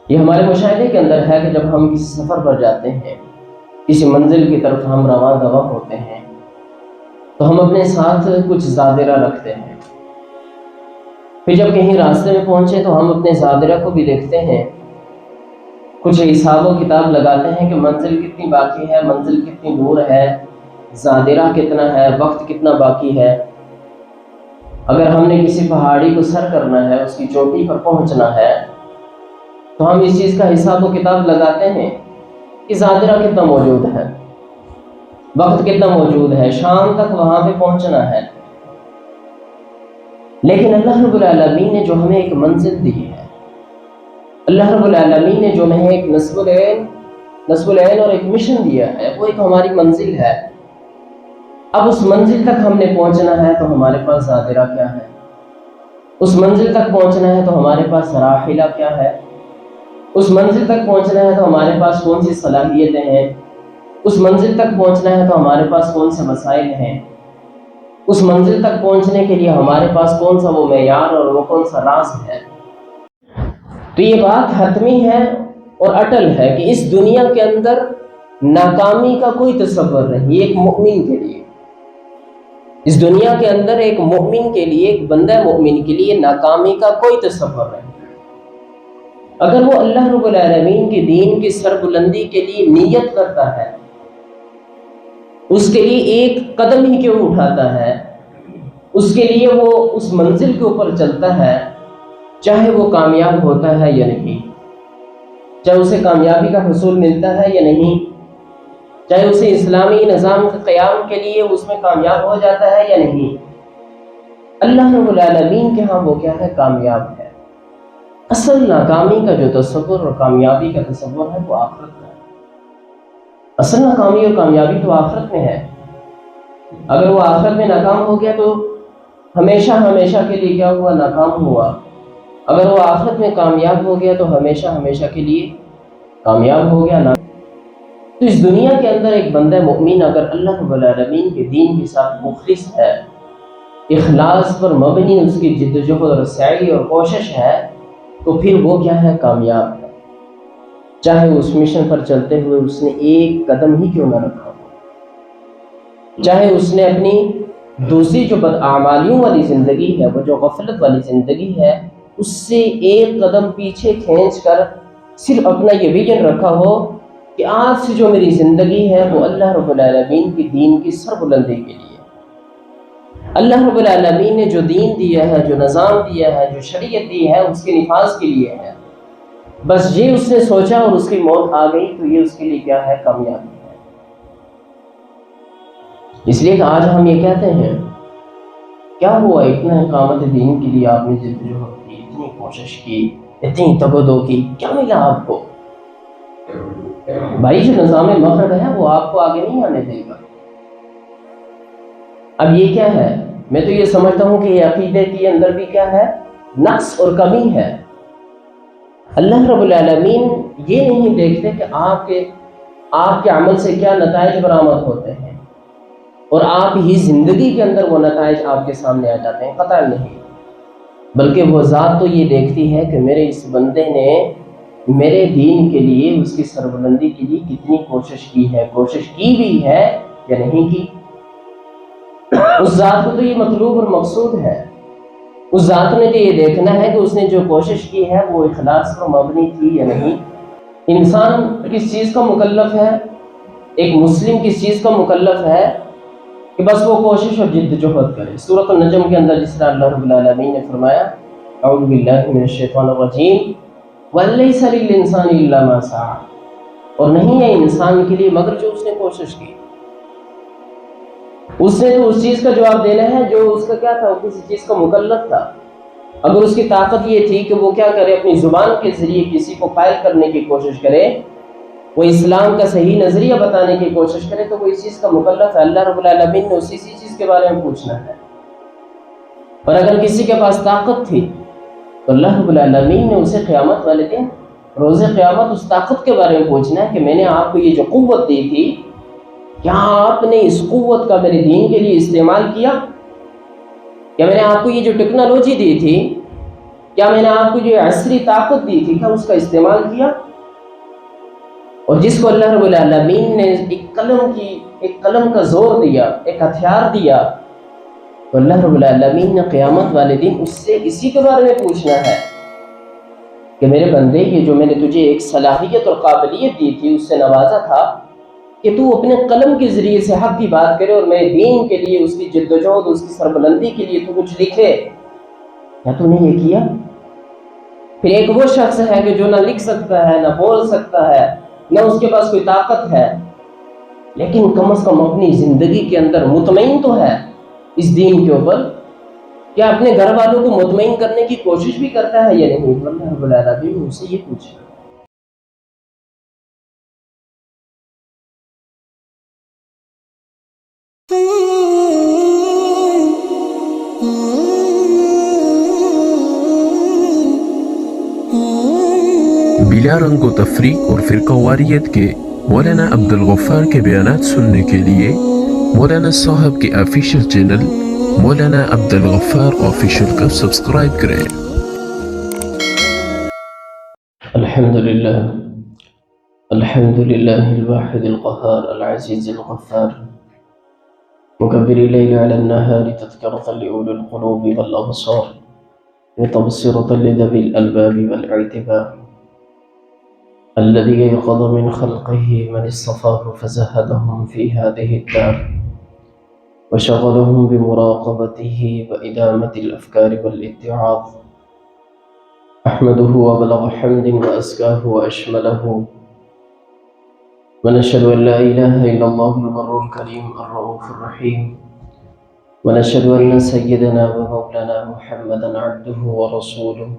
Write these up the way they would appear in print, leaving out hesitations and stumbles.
یہ ہمارے مشاہدے کے اندر ہے کہ جب ہم کسی سفر پر جاتے ہیں، کسی منزل کی طرف ہم رواں دوا ہوتے ہیں، تو ہم اپنے ساتھ کچھ زادرہ رکھتے ہیں۔ پھر جب کہیں راستے میں پہنچے تو ہم اپنے زادرہ کو بھی دیکھتے ہیں، کچھ حساب و کتاب لگاتے ہیں کہ منزل کتنی باقی ہے، منزل کتنی دور ہے، زادرہ کتنا ہے، وقت کتنا باقی ہے۔ اگر ہم نے کسی پہاڑی کو سر کرنا ہے، اس کی چوٹی پر پہنچنا ہے، تو ہم اس چیز کا حساب و کتاب لگاتے ہیں کہ زادرہ کتنا موجود ہے، وقت کتنا موجود ہے، شام تک وہاں پہ پہنچنا ہے۔ لیکن اللہ رب العالمین نے جو ہمیں ایک منزل دی ہے، اللہ رب العالمین نے جو ہمیں ایک نصب العین اور ایک مشن دیا ہے، وہ ایک ہماری منزل ہے۔ اب اس منزل تک ہم نے پہنچنا ہے تو ہمارے پاس زادرہ کیا ہے، اس منزل تک پہنچنا ہے تو ہمارے پاس راحلہ کیا ہے، اس منزل تک پہنچنا ہے تو ہمارے پاس کون سی صلاحیتیں ہیں، اس منزل تک پہنچنا ہے تو ہمارے پاس کون سے مسائل ہیں، اس منزل تک پہنچنے کے لیے ہمارے پاس کون سا وہ معیار اور وہ کون سا راز ہے۔ تو یہ بات حتمی ہے اور اٹل ہے کہ اس دنیا کے اندر ناکامی کا کوئی تصور نہیں ایک مومن کے لیے۔ اس دنیا کے اندر ایک مومن کے لیے، ایک بندہ مومن کے لیے ناکامی کا کوئی تصور نہیں۔ اگر وہ اللہ رب العالمین کے دین کی سربلندی کے لیے نیت کرتا ہے، اس کے لیے ایک قدم ہی کیوں اٹھاتا ہے، اس کے لیے وہ اس منزل کے اوپر چلتا ہے، چاہے وہ کامیاب ہوتا ہے یا نہیں، چاہے اسے کامیابی کا حصول ملتا ہے یا نہیں، چاہے اسے اسلامی نظام کے قیام کے لیے اس میں کامیاب ہو جاتا ہے یا نہیں، اللہ رب العالمین کے ہاں وہ کیا ہے، کامیاب ہے۔ اصل ناکامی کا جو تصور اور کامیابی کا تصور ہے وہ آخرت کا ہے۔ اصل ناکامی اور کامیابی تو آخرت میں ہے۔ اگر وہ آخرت میں ناکام ہو گیا تو ہمیشہ ہمیشہ کے لیے کیا ہوا، ناکام ہوا۔ اگر وہ آخرت میں کامیاب ہو گیا تو ہمیشہ ہمیشہ کے لیے کامیاب ہو گیا۔ تو اس دنیا کے اندر ایک بندہ مومن اگر اللہ رب العالمین کے دین کے ساتھ مخلص ہے، اخلاص پر مبنی اس کی جدوجہد اور سعی اور کوشش ہے، تو پھر وہ کیا ہے، کامیاب ہے، چاہے اس مشن پر چلتے ہوئے اس نے ایک قدم ہی کیوں نہ رکھا ہو، چاہے اس نے اپنی دوسری جو بدعمالیوں والی زندگی ہے، وہ جو غفلت والی زندگی ہے، اس سے ایک قدم پیچھے کھینچ کر صرف اپنا یہ ویژن رکھا ہو کہ آج سے جو میری زندگی ہے وہ اللہ رب العالمین کی دین کی سربلندی کے لیے، اللہ رب العالمین نے جو دین دیا ہے، جو نظام دیا ہے، جو شریعت دی ہے، اس کے نفاذ کے لیے ہے۔ بس یہ اس نے سوچا اور اس کی موت آ گئی تو یہ اس کے لیے کیا ہے، کامیابی ہے۔ اس لیے کہ آج ہم یہ کہتے ہیں، کیا ہوا اتنا اقامت دین کے لیے آپ نے جدوجہد کی، اتنی کوشش کی، اتنی تگودو کی، کیا ملا آپ کو؟ بھائی جو نظام مغرب ہے وہ آپ کو آگے نہیں آنے دے گا۔ اب یہ کیا ہے، میں تو یہ سمجھتا ہوں کہ یہ عقیدے کے اندر بھی کیا ہے، نقص اور کمی ہے۔ اللہ رب العالمین یہ نہیں دیکھتے کہ آپ کے عمل سے کیا نتائج برآمد ہوتے ہیں اور آپ ہی زندگی کے اندر وہ نتائج آپ کے سامنے آ جاتے ہیں، قطعا نہیں، بلکہ وہ ذات تو یہ دیکھتی ہے کہ میرے اس بندے نے میرے دین کے لیے، اس کی سربلندی کے لیے کتنی کوشش کی ہے، کوشش کی بھی ہے یا نہیں کی۔ اس ذات کو تو یہ مطلوب اور مقصود ہے، اس ذات نے تو یہ دیکھنا ہے کہ اس نے جو کوشش کی ہے وہ اخلاص پر مبنی تھی یا نہیں۔ انسان کس چیز کا مکلف ہے، ایک مسلم کس چیز کا مکلف ہے کہ بس وہ کوشش اور جدوجہد کرے۔ سورۃ النجم کے اندر جس طرح اللہ رب العالمین نے فرمایا، اعوذ باللہ من الشیطان الرجیم، وَلَيْسَ لِلْإِنسَانِ إِلَّا مَا سَعَىٰ، اور نہیں ہے انسان کے لیے مگر جو اس نے کوشش کی۔ اس نے تو اس چیز کا جواب دینا ہے جو اس کا کیا تھا، وہ کسی چیز کا مکلف تھا۔ اگر اس کی طاقت یہ تھی کہ وہ کیا کرے، اپنی زبان کے ذریعے کسی کو قائل کرنے کی کوشش کرے، وہ اسلام کا صحیح نظریہ بتانے کی کوشش کرے، تو وہ اس چیز کا مکلف ہے۔ اللہ رب العالمین نے اسی چیز کے بارے میں پوچھنا ہے۔ اور اگر کسی کے پاس طاقت تھی تو اللہ رب العالمین نے اسے قیامت والے دن، روز قیامت، اس طاقت کے بارے میں پوچھنا ہے کہ میں نے آپ کو یہ جو قوت دی تھی، کیا آپ نے اس قوت کا میرے دین کے لیے استعمال کیا؟ کیا میں نے آپ کو یہ جو ٹیکنالوجی دی تھی، کیا میں نے آپ کو جو عصری طاقت دی تھی کیا اس کا استعمال کیا؟ اور جس کو اللہ رب العالمین نے ایک قلم کا زور دیا، ایک ہتھیار دیا، تو اللہ رب العالمین نے قیامت والے دن اس سے اسی کے بارے میں پوچھنا ہے کہ میرے بندے، یہ جو میں نے تجھے ایک صلاحیت اور قابلیت دی تھی، اس سے نوازا تھا کہ تو اپنے قلم کے ذریعے سے حق کی بات کرے اور میرے دین کے لیے، اس کی جدوجہد، اس کی سربلندی کے لیے تو کچھ لکھے، کیا تو نے یہ کیا؟ پھر ایک وہ شخص ہے کہ جو نہ لکھ سکتا ہے، نہ بول سکتا ہے، نہ اس کے پاس کوئی طاقت ہے، لیکن کم از کم اپنی زندگی کے اندر مطمئن تو ہے اس دین کے اوپر، کیا اپنے گھر والوں کو مطمئن کرنے کی کوشش بھی کرتا ہے یا نہیں؟ اللہ رب العالمین ان سے یہ پوچھا۔ بلا رنگ و تفریق اور فرقہ واریت کے مولانا عبدالغفار کے بیانات سننے کے لیے مولانا صاحب کے آفیشیل چینل مولانا عبدالغفار آفیشیل کو سبسکرائب کریں۔ الحمدللہ الواحد القہار العزیز الغفار مکبر اللیل علی النہار تذکرۃ لأولی القلوب والابصار وتبصرۃ لذوی الالباب والاعتبار الذي يقظ من خلقه من اصطفاه فزهدهم في هذه الدار وشغلهم بمراقبته وإدامة الأفكار والاتعاظ أحمده وبلغ حمد وأزكاه وأشمله ونشهد أن لا إله إلا الله البر الكريم الرؤوف الرحيم ونشهد أن سيدنا ومولانا محمدا عبده ورسوله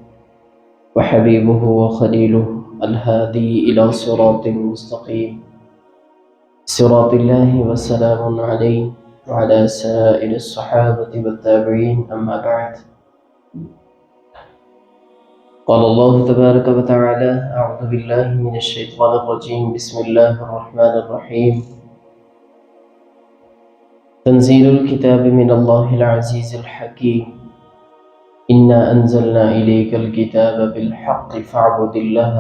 وحبيبه وخليله الهادي إلى صراط مستقيم صراط الله وسلام عليه وعلى سائر الصحابة والتابعين أما بعد قال الله تبارك وتعالى أعوذ بالله من الشيطان الرجيم بسم الله الرحمن الرحيم تنزيل الكتاب من الله العزيز الحكيم إنا أنزلنا إليك الكتاب بالحق فاعبد الله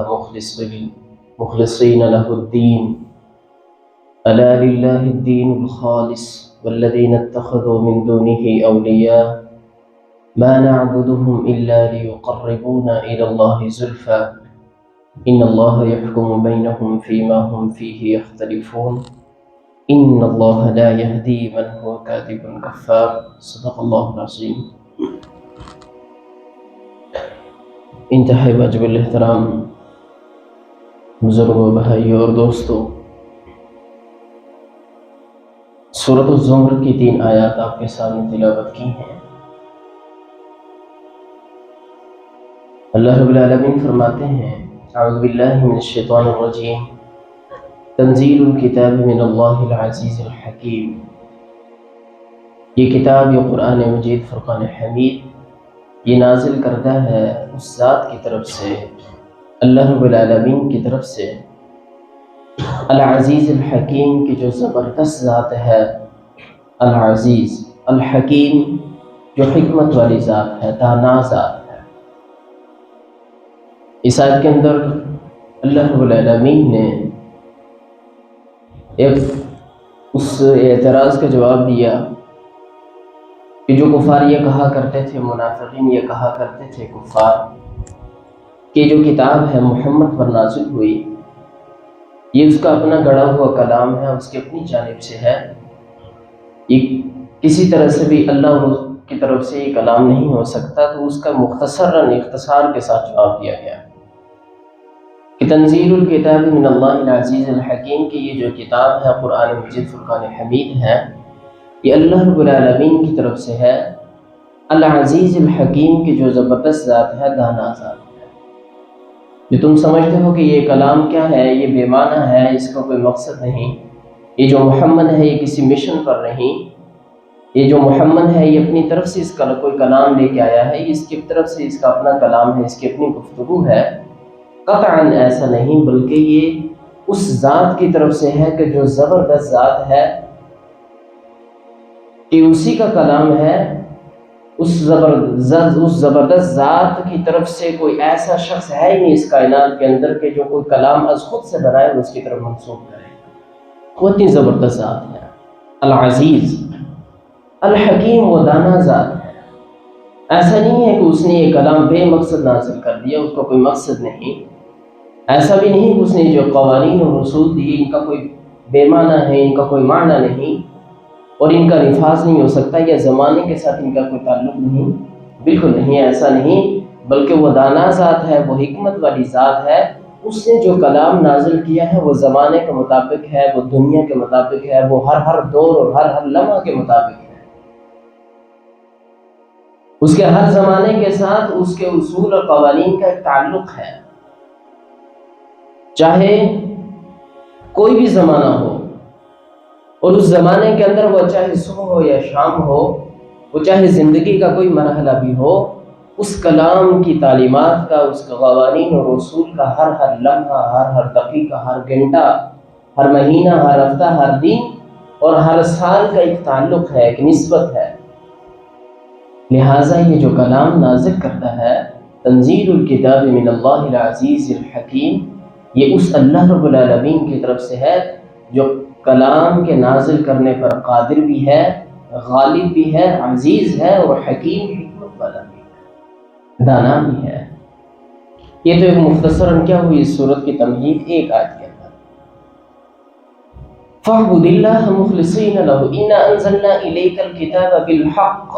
مخلصين له الدين ألا لله الدين الخالص والذين اتخذوا من دونه أولياء ما نعبدهم إلا ليقربونا إلى الله زلفى إن الله يحكم بينهم فيما هم فيه يختلفون إن الله لا يهدي من هو كاذب كفار صدق الله العظيم۔ انتہائی واجب الاحترام بزرگوں، بھائیوں اور دوستوں، سورۃ الزمر کی 3 آیات آپ کے سامنے تلاوت کی ہیں۔ اللہ رب العالمین فرماتے ہیں اعوذ باللہ من الشیطان الرجیم تنزیل الکتاب من اللہ العزیز الحکیم۔ یہ کتاب، یہ قرآن مجید فرقان حمید، یہ نازل کردہ ہے اس ذات کی طرف سے، اللہ رب العالمین کی طرف سے، العزیز الحکیم کی جو زبردست ذات ہے، العزیز الحکیم جو حکمت والی ذات ہے، دانا ذات ہے۔ اس آیت کے اندر اللہ رب العالمین نے اس اعتراض کا جواب دیا کہ جو کفار یہ کہا کرتے تھے، منافقین یہ کہا کرتے تھے کفار، کہ جو کتاب ہے محمد پر نازل ہوئی یہ اس کا اپنا گڑھا ہوا کلام ہے، اس کی اپنی جانب سے ہے، یہ کسی طرح سے بھی اللہ کی طرف سے یہ کلام نہیں ہو سکتا۔ تو اس کا مختصراً اختصار کے ساتھ جواب دیا گیا کہ تنزیل الکتاب من اللہ العزیز الحکیم، کہ یہ جو کتاب ہے قرآن مجید فرقان حمید ہے، یہ اللہ رب العالمین کی طرف سے ہے، العزیز الحکیم کی جو زبردست ذات ہے، دانا ذات ہے۔ جو تم سمجھتے ہو کہ یہ کلام کیا ہے، یہ بے معنی ہے، اس کا کوئی مقصد نہیں، یہ جو محمد ہے یہ کسی مشن پر نہیں، یہ جو محمد ہے یہ اپنی طرف سے اس کا کوئی کلام لے کے آیا ہے، اس کی طرف سے اس کا اپنا کلام ہے، اس کی اپنی گفتگو ہے، قطعاً ایسا نہیں، بلکہ یہ اس ذات کی طرف سے ہے کہ جو زبردست ذات ہے، کہ اسی کا کلام ہے، اس زبردست ذات کی طرف سے کوئی ایسا شخص ہے ہی نہیں اس کائنات کے اندر کہ جو کوئی کلام از خود سے بنائے اور اس کی طرف منسوب کرے. وہ اتنی زبردست ذات ہے. العزیز الحکیم، وہ دانا ذات ہے. ایسا نہیں ہے کہ اس نے یہ کلام بے مقصد نازل کر دیا، اس کا کوئی مقصد نہیں. ایسا بھی نہیں کہ اس نے جو قوانین اور رسول دیے ان کا کوئی بے معنی ہے، ان کا کوئی معنی نہیں اور ان کا نفاذ نہیں ہو سکتا یا زمانے کے ساتھ ان کا کوئی تعلق نہیں. بالکل نہیں، ایسا نہیں، بلکہ وہ دانا ذات ہے، وہ حکمت والی ذات ہے. اس نے جو کلام نازل کیا ہے وہ زمانے کے مطابق ہے، وہ دنیا کے مطابق ہے، وہ ہر دور اور ہر لمحہ کے مطابق ہے. اس کے ہر زمانے کے ساتھ اس کے اصول اور قوانین کا ایک تعلق ہے. چاہے کوئی بھی زمانہ ہو اور اس زمانے کے اندر وہ چاہے صبح ہو یا شام ہو، وہ چاہے زندگی کا کوئی مرحلہ بھی ہو، اس کلام کی تعلیمات کا، اس کے قوانین اور اصول کا ہر لمحہ، ہر دقیقہ، ہر گھنٹہ، ہر مہینہ، ہر ہفتہ، ہر دن اور ہر سال کا ایک تعلق ہے، ایک نسبت ہے. لہٰذا یہ جو کلام نازل کرتا ہے، تنزیل الکتاب من اللہ العزیز الحکیم، یہ اس اللہ رب العالمین کی طرف سے ہے جو کلام کے نازل کرنے پر قادر بھی ہے، غالب بھی ہے، عزیز ہے اور حکیم، حکمت والا بھی ہے، دانا بھی ہے. یہ تو ایک مختصراً کیا ہوئی اس سورت کی تمہید ایک آیت کے اندر. فَاعْبُدِ اللَّهَ مُخْلِصِينَ لَهُ إِنَّا أَنزَلْنَا إِلَيْكَ الْكِتَابَ بِالْحَقِّ.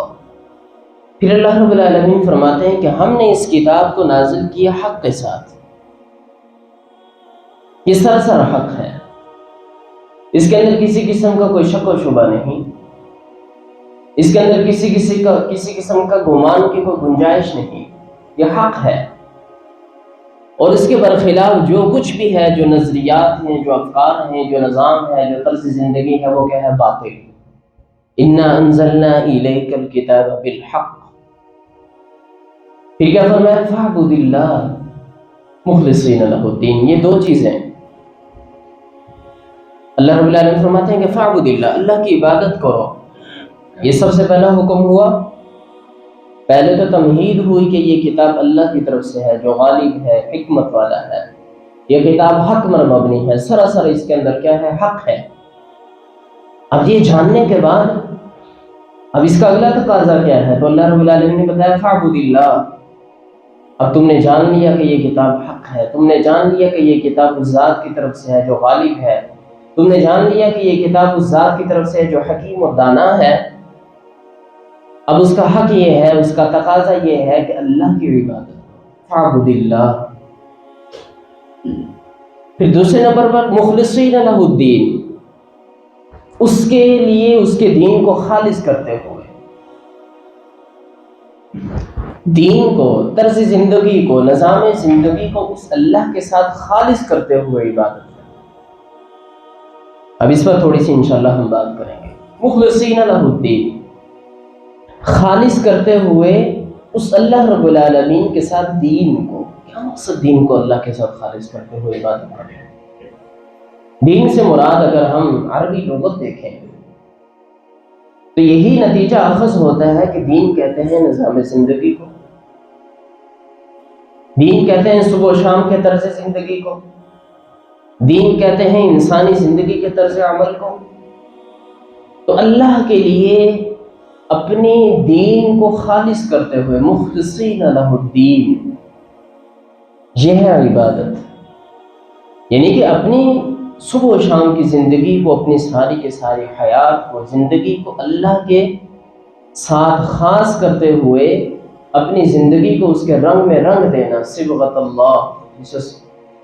پھر اللہ رب العالمین فرماتے ہیں کہ ہم نے اس کتاب کو نازل کیا حق کے ساتھ. یہ سراسر حق ہے، اس کے اندر کسی قسم کا کوئی شک و شبہ نہیں، اس کے اندر کسی قسم کا گمان کی کوئی گنجائش نہیں. یہ حق ہے اور اس کے برخلاف جو کچھ بھی ہے، جو نظریات ہیں، جو افکار ہیں، جو نظام ہے، جو طرز زندگی ہے، وہ کیا ہے؟ باطل. اِنَّا أَنزَلْنَا إِلَيْكَ الْكِتَابَ بِالْحَقِّ. پھر کیا فرمایا؟ فَاعْبُدِ اللَّهَ مُخْلِصِينَ لَهُ الدِّينَ. یہ دو چیزیں اللہ رب العالمین فرماتے ہیں کہ فَاعْبُدِ اللَّهَ، اللہ کی عبادت کرو. یہ سب سے پہلا حکم ہوا. پہلے تو تمہید ہوئی کہ یہ کتاب اللہ کی طرف سے ہے جو غالب ہے، حکمت والا ہے. یہ کتاب حق پر مبنی ہے، سراسر اس کے اندر کیا ہے؟ حق ہے. اب یہ جاننے کے بعد اب اس کا اگلا تقاضا کیا ہے؟ تو اللہ رب العالمین نے بتایا فَاعْبُدِ اللَّهَ. اب تم نے جان لیا کہ یہ کتاب حق ہے، تم نے جان لیا کہ یہ کتاب اس ذات کی طرف سے ہے جو غالب ہے، تم نے جان لیا کہ یہ کتاب اس ذات کی طرف سے ہے جو حکیم اور دانا ہے. اب اس کا حق یہ ہے، اس کا تقاضا یہ ہے کہ اللہ کی عبادت فَاعْبُدِ اللَّهَ. پھر دوسرے نمبر پر مخلصین لہ الدین، اس کے لیے اس کے دین کو خالص کرتے ہوئے، دین کو، طرز زندگی کو، نظام زندگی کو اس اللہ کے ساتھ خالص کرتے ہوئے عبادت ہے. اب اس پر تھوڑی سی انشاءاللہ ہم بات کریں گے. مخلصین لہ الدین، خالص کرتے ہوئے اس اللہ رب العالمین کے ساتھ دین کو. کیا مقصد دین کو اللہ کے ساتھ خالص کرتے ہوئے عبادت کریں؟ دین سے مراد اگر ہم عربی لغت دیکھیں تو یہی نتیجہ اخذ ہوتا ہے کہ دین کہتے ہیں نظام زندگی کو، دین کہتے ہیں صبح و شام کے طرز زندگی کو، دین کہتے ہیں انسانی زندگی کے طرز عمل کو. تو اللہ کے لیے اپنی دین کو خالص کرتے ہوئے مخلصین لہ الدین، یہ ہے عبادت. یعنی کہ اپنی صبح و شام کی زندگی کو، اپنی ساری کی ساری حیات کو، زندگی کو اللہ کے ساتھ خاص کرتے ہوئے اپنی زندگی کو اس کے رنگ میں رنگ دینا. صبغۃ اللہ، جسے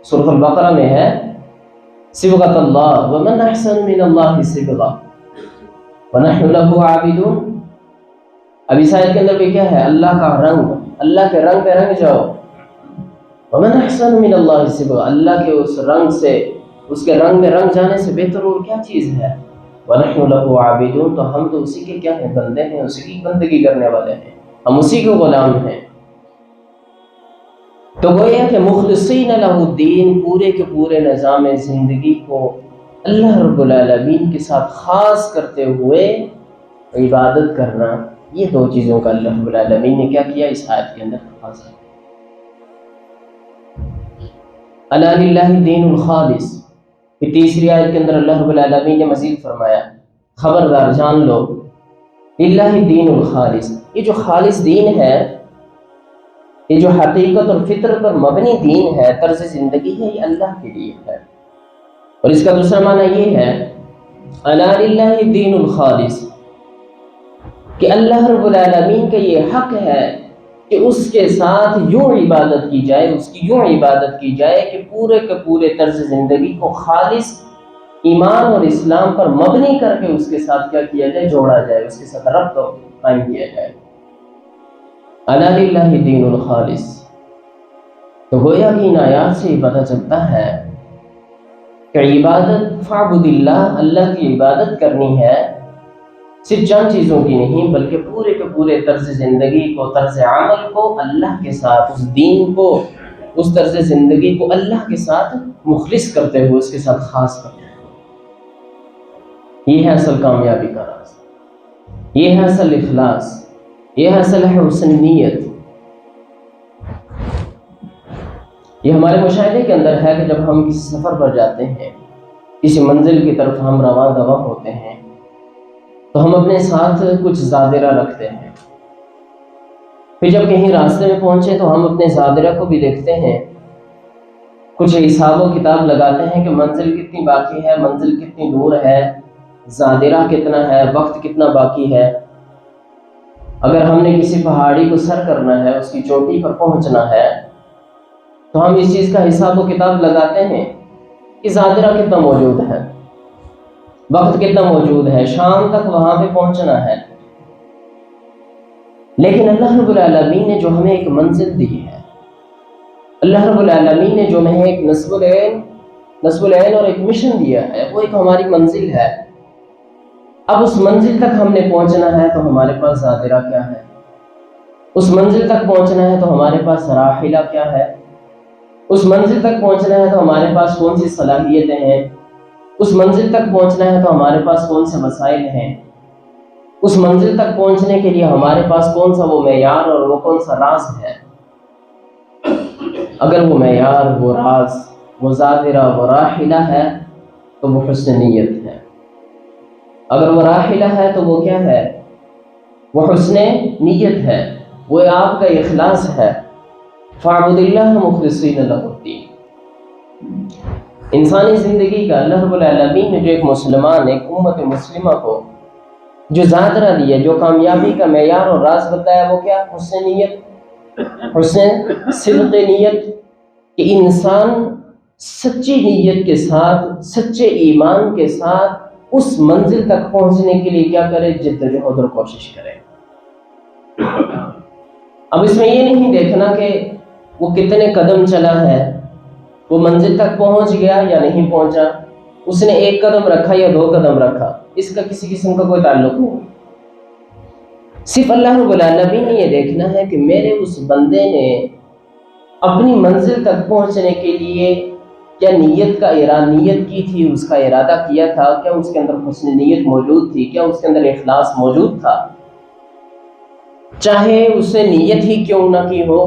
سورۃ البقرہ میں ہے صبغۃ اللہ ومن احسن من اللہ صبغہ ونحن لہ عابدون. اب اس آیت کے اندر بھی کیا ہے؟ اللہ کا رنگ، اللہ کے رنگ پہ رنگ جاؤ. ومن احسن من اللہ صبغہ، اللہ کے اس رنگ سے، اس کے رنگ میں رنگ جانے سے بہتر اور کیا چیز ہے؟ وَنَحْنُ لَهُ عَابِدُونَ، تو ہم تو اسی کے کیا ہیں؟ بندے ہیں، اسی کی بندگی کرنے والے ہیں، ہم اسی کے غلام ہیں. تو گویا کہ مخلصین لہ الدین، پورے کے پورے نظام زندگی کو اللہ رب العالمین کے ساتھ خاص کرتے ہوئے عبادت کرنا، یہ دو چیزوں کا اللہ رب العالمین نے کیا کیا اس آیت کے اندر تقاضا. الا للہ الدین الخالص. پھر تیسری آیت کے اندر اللہ رب العالمین نے مزید فرمایا خبردار جان لو للہ الدین الخالص. یہ جو خالص دین ہے، یہ جو حقیقت اور فطرت پر مبنی دین ہے، طرز زندگی ہے، یہ اللہ کے لیے ہے. اور اس کا دوسرا معنی یہ ہے الا للہ الدین الخالص کہ اللہ رب العالمین کا یہ حق ہے کہ اس کے ساتھ یوں عبادت کی جائے، اس کی یوں عبادت کی جائے کہ پورے کے پورے طرز زندگی کو خالص ایمان اور اسلام پر مبنی کر کے اس کے ساتھ کیا کیا جائے، جوڑا جائے، اس کے ساتھ ربط قائم کیا جائے. الا للہ الدین الخالص. تو گویا کہ ان آیات سے یہ پتہ چلتا ہے کہ عبادت فاعبد اللہ، اللہ کی عبادت کرنی ہے صرف چند چیزوں کی نہیں، بلکہ پورے کے پورے طرز زندگی کو، طرز عمل کو اللہ کے ساتھ، اس دین کو، اس طرز زندگی کو اللہ کے ساتھ مخلص کرتے ہوئے، اس کے ساتھ خاص کرتے ہوئے. یہ ہے اصل کامیابی کا راز، یہ ہے اصل اخلاص، یہ ہے اصل حسن نیت. یہ ہمارے مشاہدے کے اندر ہے کہ جب ہم کسی سفر پر جاتے ہیں، کسی منزل کی طرف ہم رواں دواں ہوتے ہیں، تو ہم اپنے ساتھ کچھ زادرہ رکھتے ہیں. پھر جب کہیں راستے میں پہنچے تو ہم اپنے زادرہ کو بھی دیکھتے ہیں، کچھ حساب و کتاب لگاتے ہیں کہ منزل کتنی باقی ہے، منزل کتنی دور ہے، زادرہ کتنا ہے، وقت کتنا باقی ہے. اگر ہم نے کسی پہاڑی کو سر کرنا ہے، اس کی چوٹی پر پہنچنا ہے، تو ہم اس چیز کا حساب و کتاب لگاتے ہیں کہ زادرہ کتنا موجود ہے، وقت کتنا موجود ہے، شام تک وہاں پہ پہنچنا ہے. لیکن اللہ رب العالمین نے جو ہمیں ایک منزل دی ہے، اللہ رب العالمین نے جو ہمیں ایک نصب العین اور ایک مشن دیا ہے، وہ ایک ہماری منزل ہے. اب اس منزل تک ہم نے پہنچنا ہے تو ہمارے پاس زادرہ کیا ہے، اس منزل تک پہنچنا ہے تو ہمارے پاس راحلہ کیا ہے، اس منزل تک پہنچنا ہے تو ہمارے پاس کون سی صلاحیتیں ہیں، اس منزل تک پہنچنا ہے تو ہمارے پاس کون سے وسائل ہیں، اس منزل تک پہنچنے کے لیے ہمارے پاس کون سا وہ معیار اور وہ کون سا راز ہے. اگر وہ معیار، وہ راز، وہ زادرہ، وہ راحلہ ہے تو وہ حسن نیت ہے. اگر وہ راحلہ ہے تو وہ کیا ہے، وہ حسن نیت ہے، وہ آپ کا اخلاص ہے. فاعبد اللہ مخلصین لہ الدین. انسانی زندگی کا اللہ رب العالمین نے جو ایک مسلمان، ایک امت مسلمہ کو جو زادرہ دیا، جو کامیابی کا معیار اور راز بتایا، وہ کیا؟ حسن نیت، حسن صدق نیت. کہ انسان سچی نیت کے ساتھ، سچے ایمان کے ساتھ اس منزل تک پہنچنے کے لیے کیا کرے، جدوجہد اور کوشش کرے. اب اس میں یہ نہیں دیکھنا کہ وہ کتنے قدم چلا ہے، وہ منزل تک پہنچ گیا یا نہیں پہنچا، اس نے 1 قدم رکھا یا 2 قدم رکھا، اس کا کسی قسم کا کوئی تعلق نہیں. صرف اللہ رب العالمین نے یہ دیکھنا ہے کہ میرے اس بندے نے اپنی منزل تک پہنچنے کے لیے کیا نیت کی تھی، اس کا ارادہ کیا تھا، کیا اس کے اندر حسن نیت موجود تھی، کیا اس کے اندر اخلاص موجود تھا. چاہے اسے نیت ہی کیوں نہ کی ہو،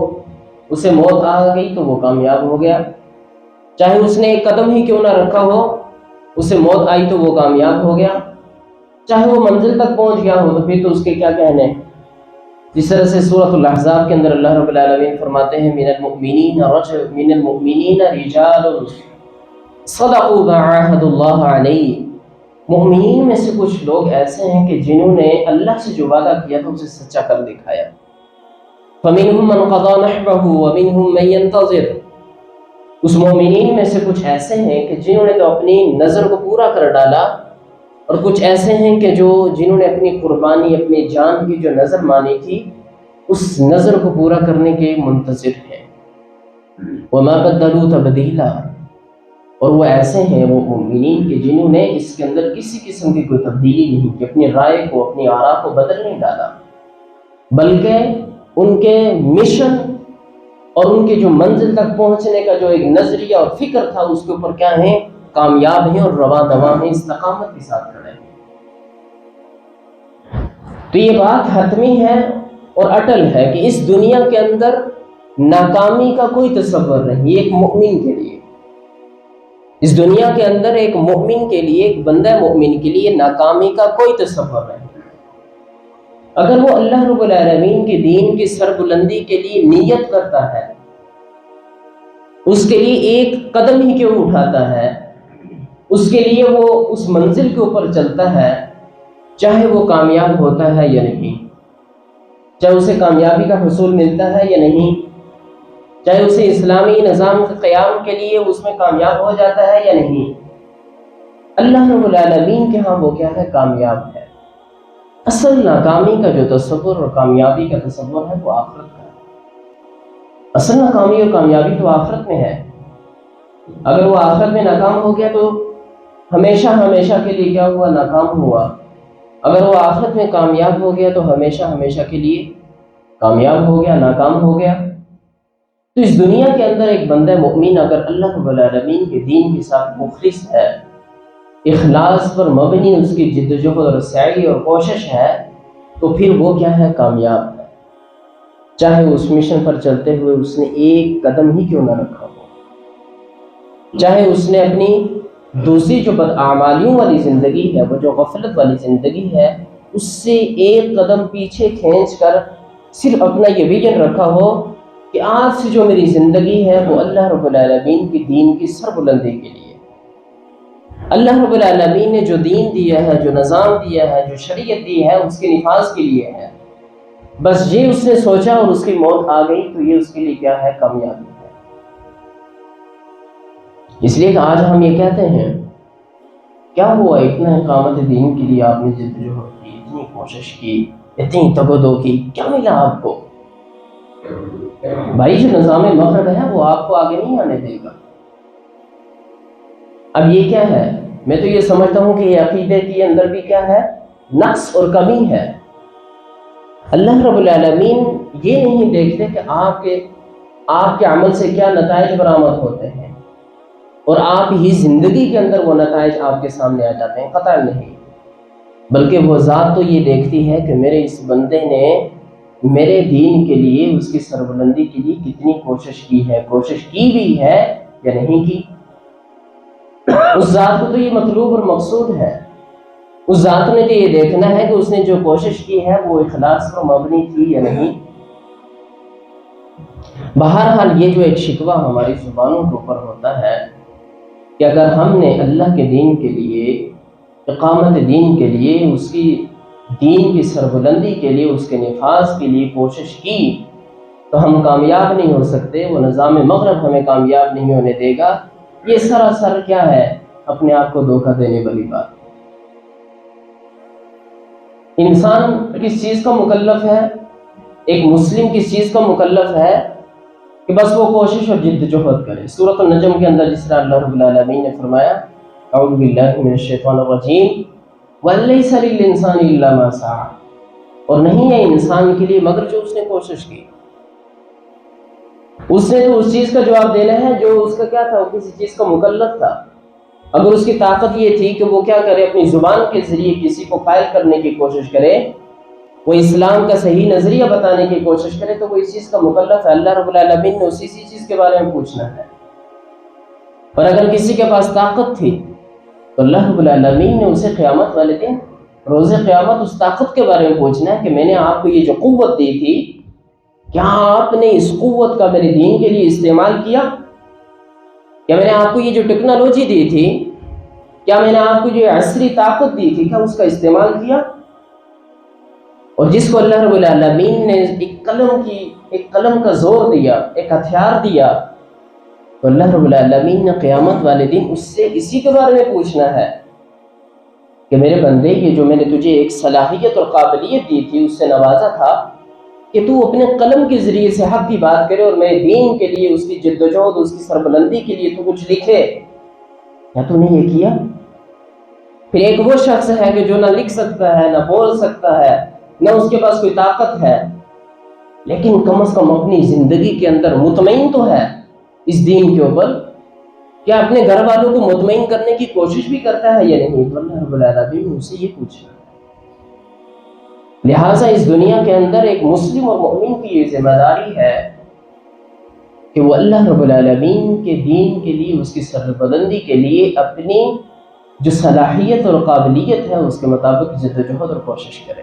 اسے موت آ گئی تو وہ کامیاب ہو گیا. چاہے اس نے 1 قدم ہی کیوں نہ رکھا ہو، اسے موت آئی تو وہ کامیاب ہو گیا. چاہے وہ منزل تک پہنچ گیا ہو تو پھر تو اس کے کیا کہنے. جس طرح سے سورۃ الاحزاب کے اندر اللہ رب العالمین فرماتے ہیں من المؤمنین رجال صدقوا ما عاهدوا اللہ علیہ. مومنین میں سے کچھ لوگ ایسے ہیں کہ جنہوں نے اللہ سے جو وعدہ کیا تھا اسے سچا کر دکھایا. فمنهم من قضى نحبه ومنهم من ينتظر. اس مومنین میں سے کچھ ایسے ہیں کہ جنہوں نے تو اپنی نظر کو پورا کر ڈالا، اور کچھ ایسے ہیں کہ جنہوں نے اپنی قربانی، اپنی جان کی جو نظر مانی تھی، اس نظر کو پورا کرنے کے منتظر ہیں. وما بدلوا تبدیلا. اور وہ ایسے ہیں وہ مومنین کہ جنہوں نے اس کے اندر کسی قسم کی کوئی تبدیلی نہیں کی، اپنی رائے کو، اپنی آراء کو بدل نہیں ڈالا، بلکہ ان کے مشن اور ان کے جو منزل تک پہنچنے کا جو ایک نظریہ اور فکر تھا، اس کے اوپر کیا ہیں، کامیاب ہیں اور رواں دواں ہیں، استقامت کے ساتھ کھڑے ہیں. تو یہ بات حتمی ہے اور اٹل ہے کہ اس دنیا کے اندر ناکامی کا کوئی تصور نہیں ایک مومن کے لیے. اس دنیا کے اندر ایک مومن کے لیے، ایک بندہ مومن کے لیے ناکامی کا کوئی تصور نہیں. اگر وہ اللہ رب العالمین کے دین کی سربلندی کے لیے نیت کرتا ہے، اس کے لیے ایک قدم ہی کیوں اٹھاتا ہے، اس کے لیے وہ اس منزل کے اوپر چلتا ہے، چاہے وہ کامیاب ہوتا ہے یا نہیں، چاہے اسے کامیابی کا حصول ملتا ہے یا نہیں، چاہے اسے اسلامی نظام کے قیام کے لیے اس میں کامیاب ہو جاتا ہے یا نہیں، اللہ رب العالمین کے ہاں وہ کیا ہے؟ کامیاب ہے. اصل ناکامی کا جو تصور اور کامیابی کا تصور ہے وہ آخرت کا ہے. اصل ناکامی اور کامیابی تو آخرت میں ہے. اگر وہ آخرت میں ناکام ہو گیا تو ہمیشہ ہمیشہ کے لیے کیا ہوا؟ ناکام ہوا. اگر وہ آخرت میں کامیاب ہو گیا تو ہمیشہ ہمیشہ کے لیے کامیاب ہو گیا، ناکام ہو گیا. تو اس دنیا کے اندر ایک بندہ مومن اگر اللہ رب العالمین کے دین کے ساتھ مخلص ہے، اخلاص پر مبنی اس کی جدوجہد اور سعی اور کوشش ہے، تو پھر وہ کیا ہے؟ کامیاب ہے. چاہے اس مشن پر چلتے ہوئے اس نے ایک قدم ہی کیوں نہ رکھا ہو، چاہے اس نے اپنی دوسری جو بدعمالیوں والی زندگی ہے، وہ جو غفلت والی زندگی ہے، اس سے ایک قدم پیچھے کھینچ کر صرف اپنا یہ ویژن رکھا ہو کہ آج سے جو میری زندگی ہے وہ اللہ رب العالمین کی دین کی سربلندی کے لیے. اللہ رب العالمین نے جو دین دیا ہے، جو نظام دیا ہے، جو شریعت دی ہے، اس کے نفاذ کے لیے ہے. بس یہ اس نے سوچا اور اس کی موت آ گئی تو یہ اس کے لیے کیا ہے؟ کامیابی ہے. اس لیے کہ آج ہم یہ کہتے ہیں کیا ہوا اتنا اقامت دین کے لیے آپ نے جدوجہد کی، اتنی کوشش کی، اتنی تگودو کی، کیا ملا آپ کو؟ بھائی جو نظام مغرب ہے وہ آپ کو آگے نہیں آنے دے گا. اب یہ کیا ہے؟ میں تو یہ سمجھتا ہوں کہ یہ عقیدے کے اندر بھی کیا ہے؟ نقص اور کمی ہے. اللہ رب العالمین یہ نہیں دیکھتے کہ آپ کے عمل سے کیا نتائج برآمد ہوتے ہیں اور آپ ہی زندگی کے اندر وہ نتائج آپ کے سامنے آ جاتے ہیں، قطع نہیں. بلکہ وہ ذات تو یہ دیکھتی ہے کہ میرے اس بندے نے میرے دین کے لیے، اس کی سربلندی کے لیے کتنی کوشش کی ہے، کوشش کی بھی ہے یا نہیں کی. اس ذات کو تو یہ مطلوب اور مقصود ہے. اس ذات نے تو یہ دیکھنا ہے کہ اس نے جو کوشش کی ہے وہ اخلاص پر مبنی تھی یا نہیں. بہرحال یہ جو ایک شکوہ ہماری زبانوں کے اوپر ہوتا ہے کہ اگر ہم نے اللہ کے دین کے لیے، اقامت دین کے لیے، اس کی دین کی سربلندی کے لیے، اس کے نفاذ کے لیے کوشش کی تو ہم کامیاب نہیں ہو سکتے. وہ نظام مغرب ہمیں کامیاب نہیں ہونے دے گا. یہ سراسر کیا ہے؟ اپنے آپ کو دھوکہ دینے والی بات. انسان کس چیز کا مکلف ہے؟ ایک مسلم کس چیز کا مکلف ہے؟ کہ بس وہ کوشش اور جدوجہد کرے. سورۃ النجم کے اندر جس طرح اللہ رب العالمین نے فرمایا اعوذ باللہ من الشیطان الرجیم وَلَيْسَ لِلْإِنسَانِ إِلَّا مَا سَعَى، اور نہیں ہے انسان کے لیے مگر جو اس نے کوشش کی. اس نے تو اس چیز کا جواب دینا ہے جو اس کا کیا تھا؟ وہ کسی چیز کا مکلف تھا. اگر اس کی طاقت یہ تھی کہ وہ کیا کرے؟ اپنی زبان کے ذریعے کسی کو قائل کرنے کی کوشش کرے، وہ اسلام کا صحیح نظریہ بتانے کی کوشش کرے، تو وہ اس چیز کا مکلف ہے. اللہ رب العالمین نے اسی چیز کے بارے میں پوچھنا ہے. اور اگر کسی کے پاس طاقت تھی تو اللہ رب العالمین نے اسے قیامت والے دن، روز قیامت، اس طاقت کے بارے میں پوچھنا ہے کہ میں نے آپ کو یہ جو قوت دی تھی، کیا آپ نے اس قوت کا میرے دین کے لیے استعمال کیا؟ کیا میں نے آپ کو یہ جو ٹیکنالوجی دی تھی، کیا میں نے آپ کو جو عصری طاقت دی تھی، کیا اس کا استعمال کیا؟ اور جس کو اللہ رب العالمین نے ایک قلم کا زور دیا، ایک ہتھیار دیا، تو اللہ رب العالمین نے قیامت والے دن اس سے اسی کے بارے میں پوچھنا ہے کہ میرے بندے، یہ جو میں نے تجھے ایک صلاحیت اور قابلیت دی تھی، اس سے نوازا تھا کہ تو اپنے قلم کے ذریعے سے حق کی بات کرے اور میرے دین کے لیے، اس کی جدوجہد، اس کی سربلندی کے لیے تو کچھ لکھے، کیا تو نے یہ کیا؟ پھر ایک وہ شخص ہے کہ جو نہ لکھ سکتا ہے، نہ بول سکتا ہے، نہ اس کے پاس کوئی طاقت ہے، لیکن کم از کم اپنی زندگی کے اندر مطمئن تو ہے اس دین کے اوپر، کیا اپنے گھر والوں کو مطمئن کرنے کی کوشش بھی کرتا ہے یا نہیں؟ تو اللہ رب العالمین ان سے یہ پوچھا. لہٰذا اس دنیا کے اندر ایک مسلم اور مومن کی یہ ذمہ داری ہے کہ وہ اللہ رب العالمین کے دین کے لیے، اس کی سربلندی کے لیے اپنی جو صلاحیت اور قابلیت ہے اس کے مطابق جد و جہد اور کوشش کرے۔